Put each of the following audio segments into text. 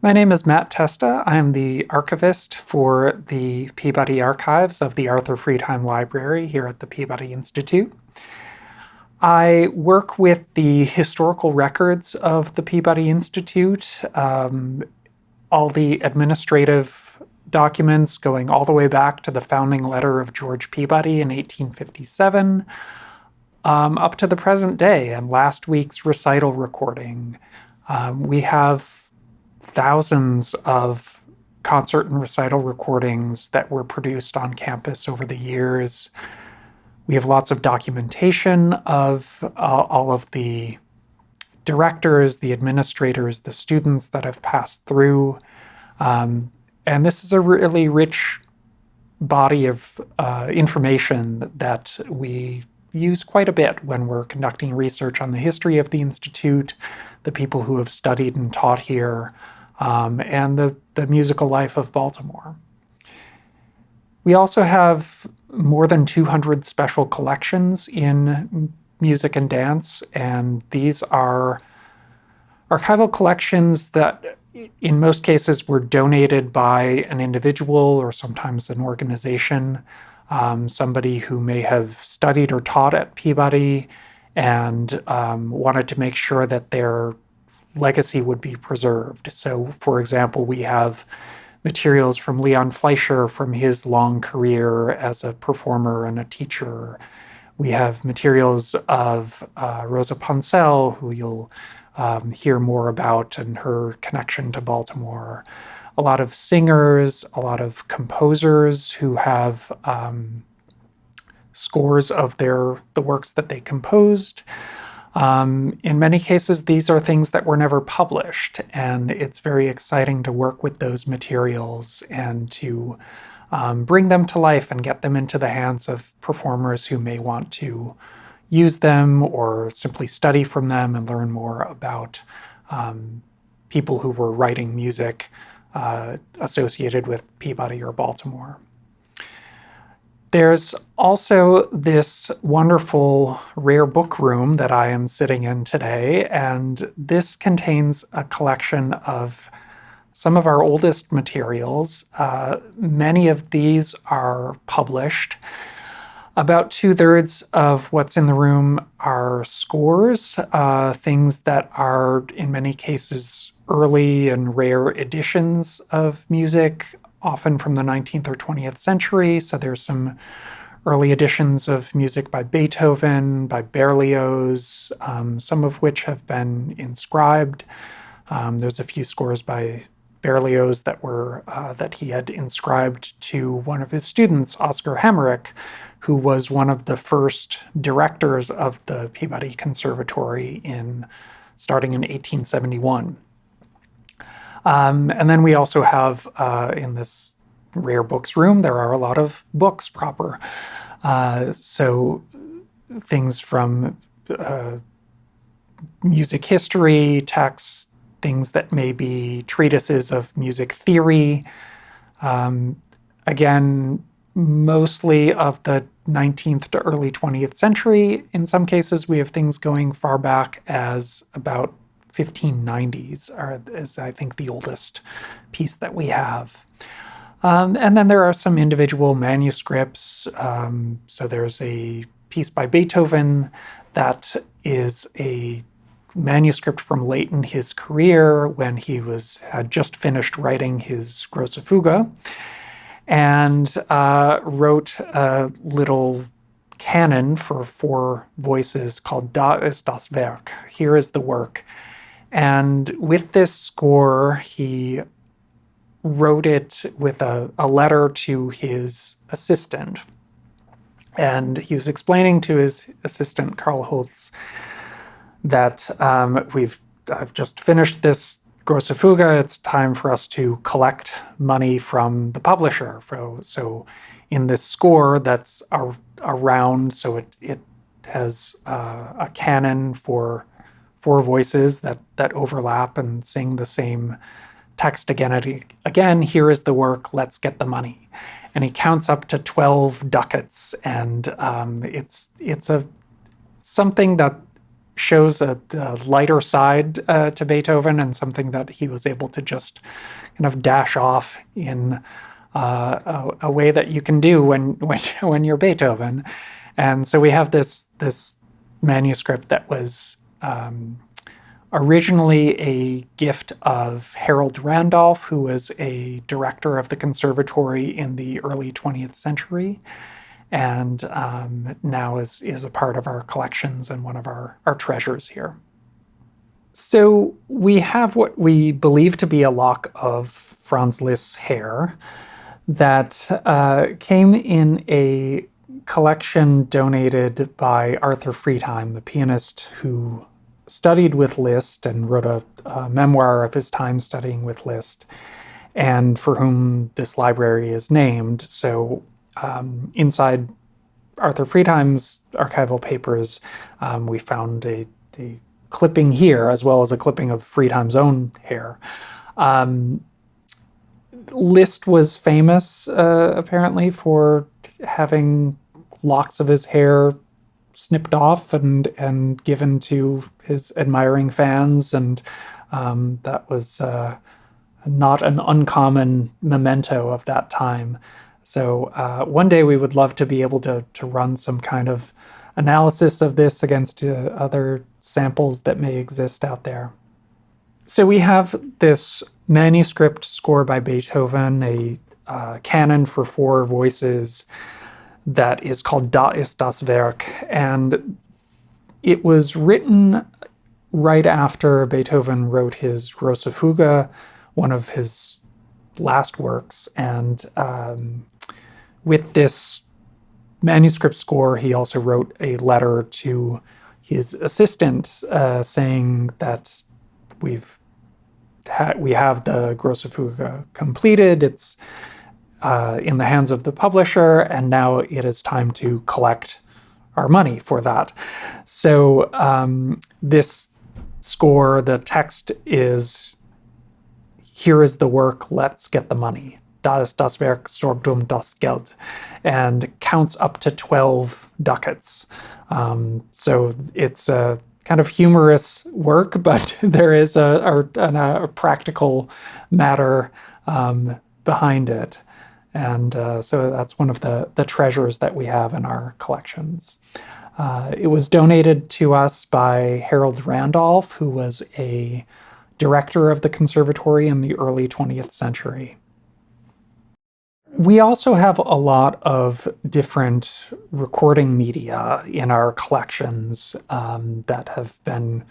My name is Matt Testa. I am the archivist for the Peabody Archives of the Arthur Friedheim Library here at the Peabody Institute. I work with the historical records of the Peabody Institute, all the administrative documents going all the way back to the founding letter of George Peabody in 1857, up to the present day and last week's recital recording. We have thousands of concert and recital recordings that were produced on campus over the years. We have lots of documentation of all of the directors, the administrators, the students that have passed through. And this is a really rich body of information that we use quite a bit when we're conducting research on the history of the Institute, the people who have studied and taught here, and the musical life of Baltimore. We also have more than 200 special collections in music and dance, and these are archival collections that in most cases were donated by an individual or sometimes an organization, somebody who may have studied or taught at Peabody and wanted to make sure that their legacy would be preserved. So, for example, we have materials from Leon Fleischer from his long career as a performer and a teacher. We have materials of Rosa Poncel, who you'll hear more about, and her connection to Baltimore. A lot of singers, a lot of composers who have scores of the works that they composed. In many cases, these are things that were never published, and it's very exciting to work with those materials and to bring them to life and get them into the hands of performers who may want to use them or simply study from them and learn more about people who were writing music associated with Peabody or Baltimore. There's also this wonderful rare book room that I am sitting in today, and this contains a collection of some of our oldest materials. Many of these are published. About 2/3 of what's in the room are scores, things that are in many cases early and rare editions of music, often from the 19th or 20th century. So there's some early editions of music by Beethoven, by Berlioz, some of which have been inscribed. There's a few scores by Berlioz that he had inscribed to one of his students, Oscar Hammerich, who was one of the first directors of the Peabody Conservatory starting in 1871. And then we also have, in this rare books room, there are a lot of books proper. So things from music history, texts, things that may be treatises of music theory. Again, mostly of the 19th to early 20th century. In some cases, we have things going far back as about 1590s is, I think, the oldest piece that we have. And then there are some individual manuscripts. So there's a piece by Beethoven that is a manuscript from late in his career when he had just finished writing his Grosse Fuge and wrote a little canon for 4 voices called Da ist das Werk. Here is the work. And with this score, he wrote it with a letter to his assistant. And he was explaining to his assistant, Karl Holz, that I've just finished this Grosse Fuge. It's time for us to collect money from the publisher. So in this score that's around, so it has a canon for 4 voices that overlap and sing the same text again and again. Here is the work, let's get the money. And he counts up to 12 ducats, and it's something that shows a lighter side to Beethoven, and something that he was able to just kind of dash off in a way that you can do when you're Beethoven. And so we have this manuscript that was originally a gift of Harold Randolph, who was a director of the conservatory in the early 20th century, and now is a part of our collections and one of our treasures here. So we have what we believe to be a lock of Franz Liszt's hair that came in a collection donated by Arthur Friedheim, the pianist who studied with Liszt and wrote a memoir of his time studying with Liszt, and for whom this library is named. So inside Arthur Friedheim's archival papers, we found a clipping here, as well as a clipping of Friedheim's own hair. Liszt was famous, apparently, for having locks of his hair snipped off and given to his admiring fans, and that was not an uncommon memento of that time. So one day we would love to be able to run some kind of analysis of this against other samples that may exist out there. So we have this manuscript score by Beethoven, a canon for 4 voices that is called Da ist das Werk, and it was written right after Beethoven wrote his Grosse Fuge, one of his last works, and with this manuscript score, he also wrote a letter to his assistant saying that we have the Grosse Fuge completed. It's in the hands of the publisher, and now it is time to collect our money for that. So this score, the text is, "Here is the work, let's get the money. Da ist das Werk, sorgt das Geld," and counts up to 12 ducats. So it's a kind of humorous work, but there is a practical matter behind it. And so that's one of the treasures that we have in our collections. It was donated to us by Harold Randolph, who was a director of the conservatory in the early 20th century. We also have a lot of different recording media in our collections that have been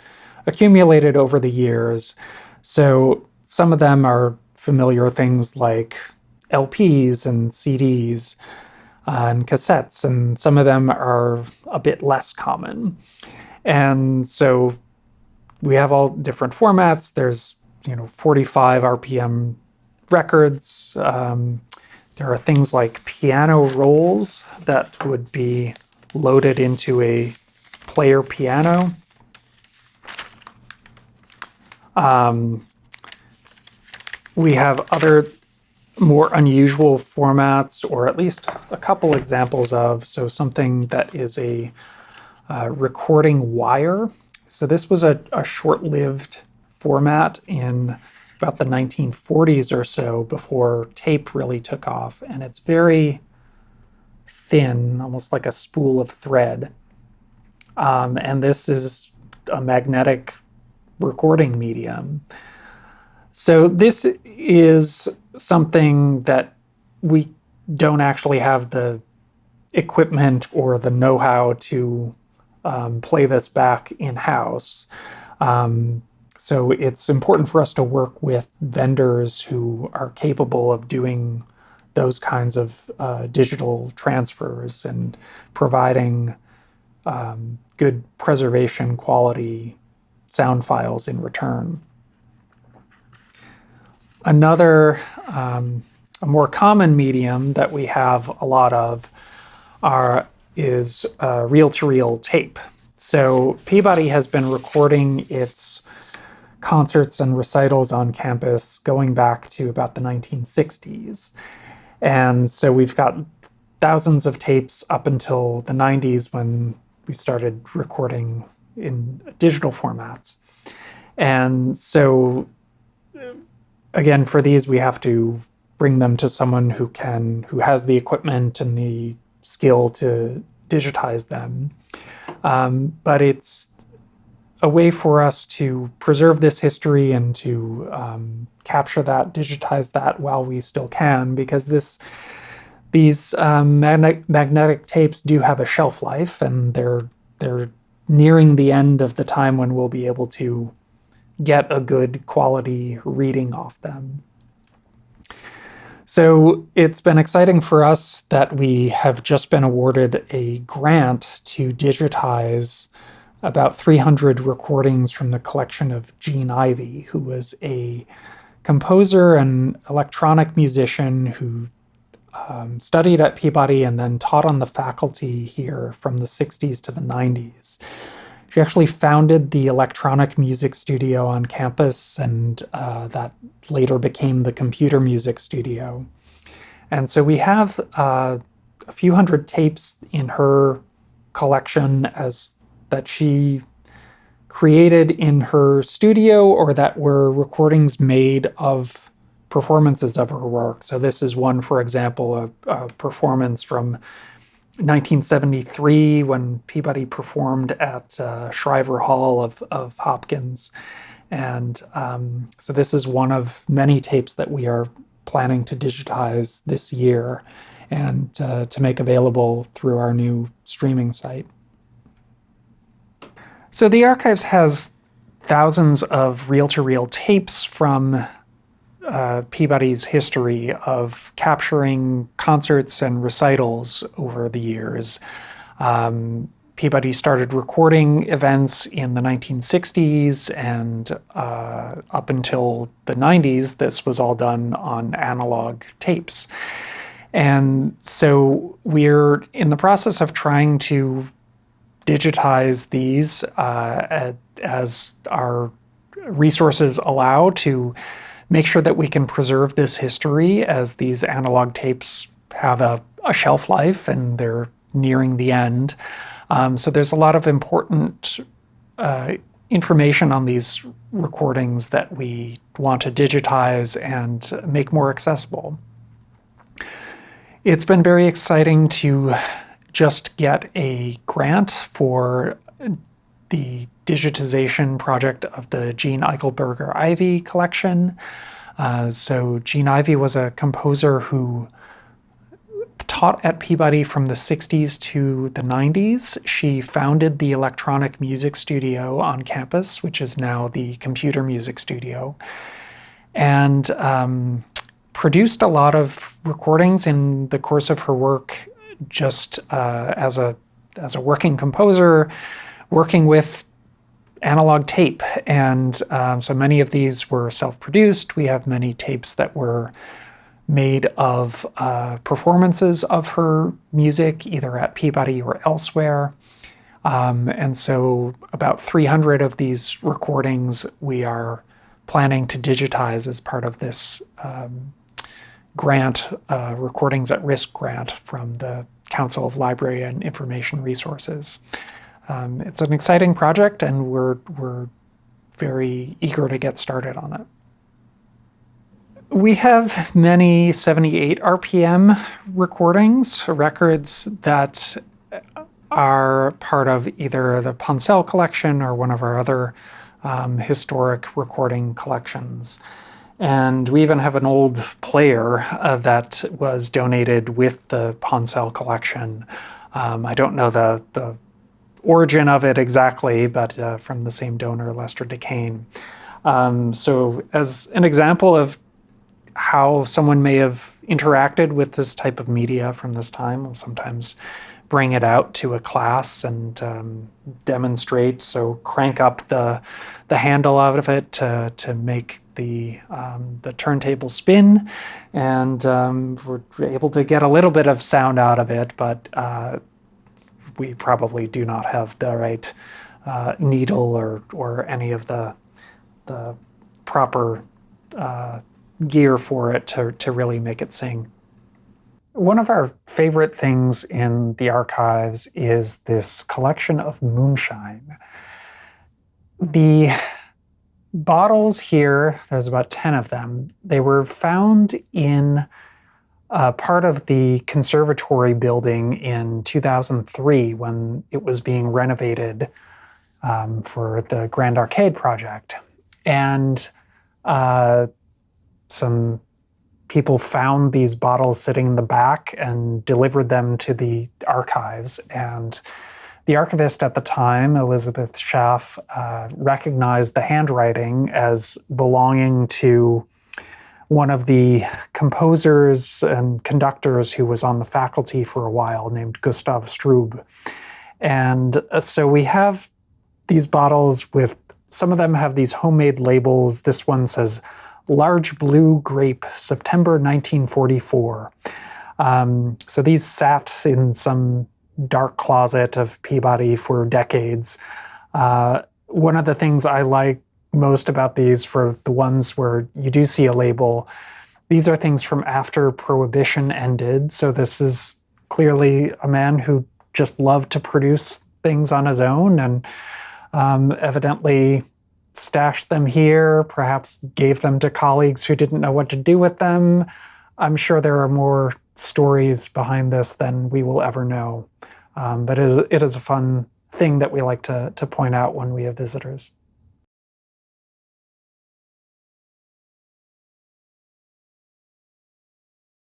accumulated over the years. So some of them are familiar things like LPs and CDs and cassettes, and some of them are a bit less common. And so we have all different formats. There's 45 RPM records. There are things like piano rolls that would be loaded into a player piano. We have other more unusual formats, or at least a couple examples of. So something that is a recording wire. So this was a short-lived format in about the 1940s or so, before tape really took off. And it's very thin, almost like a spool of thread. And this is a magnetic recording medium. So this is something that we don't actually have the equipment or the know-how to play this back in-house. So it's important for us to work with vendors who are capable of doing those kinds of digital transfers and providing good preservation quality sound files in return. Another, a more common medium that we have a lot of is reel-to-reel tape. So Peabody has been recording its concerts and recitals on campus going back to about the 1960s. And so we've got thousands of tapes up until the 90s, when we started recording in digital formats. And so, again, for these, we have to bring them to someone who has the equipment and the skill to digitize them. But it's a way for us to preserve this history and to capture that, digitize that while we still can, because these magnetic tapes do have a shelf life, and they're nearing the end of the time when we'll be able to get a good quality reading off them. So it's been exciting for us that we have just been awarded a grant to digitize about 300 recordings from the collection of Gene Ivey, who was a composer and electronic musician who studied at Peabody and then taught on the faculty here from the 60s to the 90s. She actually founded the electronic music studio on campus, and that later became the computer music studio. And so we have a few hundred tapes in her collection that she created in her studio, or that were recordings made of performances of her work. So this is one, for example, a performance from 1973 when Peabody performed at Shriver Hall of Hopkins. And so this is one of many tapes that we are planning to digitize this year and to make available through our new streaming site. So the archives has thousands of reel-to-reel tapes from Peabody's history of capturing concerts and recitals over the years. Peabody started recording events in the 1960s, and up until the 90s, this was all done on analog tapes. And so we're in the process of trying to digitize these as our resources allow, to make sure that we can preserve this history, as these analog tapes have a shelf life and they're nearing the end. So there's a lot of important information on these recordings that we want to digitize and make more accessible. It's been very exciting to just get a grant for the digitization project of the Gene Eichelberger Ivey collection. So Gene Ivey was a composer who taught at Peabody from the 60s to the 90s. She founded the electronic music studio on campus, which is now the computer music studio, and produced a lot of recordings in the course of her work, just as a working composer, working with analog tape. And so many of these were self-produced. We have many tapes that were made of performances of her music, either at Peabody or elsewhere. And so about 300 of these recordings we are planning to digitize as part of this grant, Recordings at Risk grant from the Council of Library and Information Resources. It's an exciting project, and we're very eager to get started on it. We have many 78 RPM recordings, records that are part of either the Ponsell collection or one of our other historic recording collections. And we even have an old player that was donated with the Ponsell collection. I don't know the origin of it exactly, but from the same donor, Lester DeCane. So as an example of how someone may have interacted with this type of media from this time, we'll sometimes bring it out to a class and demonstrate. So crank up the handle out of it to make the turntable spin, and we're able to get a little bit of sound out of it, but we probably do not have the right needle or any of the proper gear for it to really make it sing. One of our favorite things in the archives is this collection of moonshine. The bottles here, there's about 10 of them. They were found in part of the conservatory building in 2003 when it was being renovated for the Grand Arcade project. And some people found these bottles sitting in the back and delivered them to the archives. And the archivist at the time, Elizabeth Schaff, recognized the handwriting as belonging to one of the composers and conductors who was on the faculty for a while, named Gustav Strub. And so we have these bottles with, some of them have these homemade labels. This one says, Large Blue Grape, September 1944. So these sat in some dark closet of Peabody for decades. One of the things I like most about these, for the ones where you do see a label, these are things from after Prohibition ended. So this is clearly a man who just loved to produce things on his own and evidently stashed them here, perhaps gave them to colleagues who didn't know what to do with them. I'm sure there are more stories behind this than we will ever know. But it is a fun thing that we like to point out when we have visitors.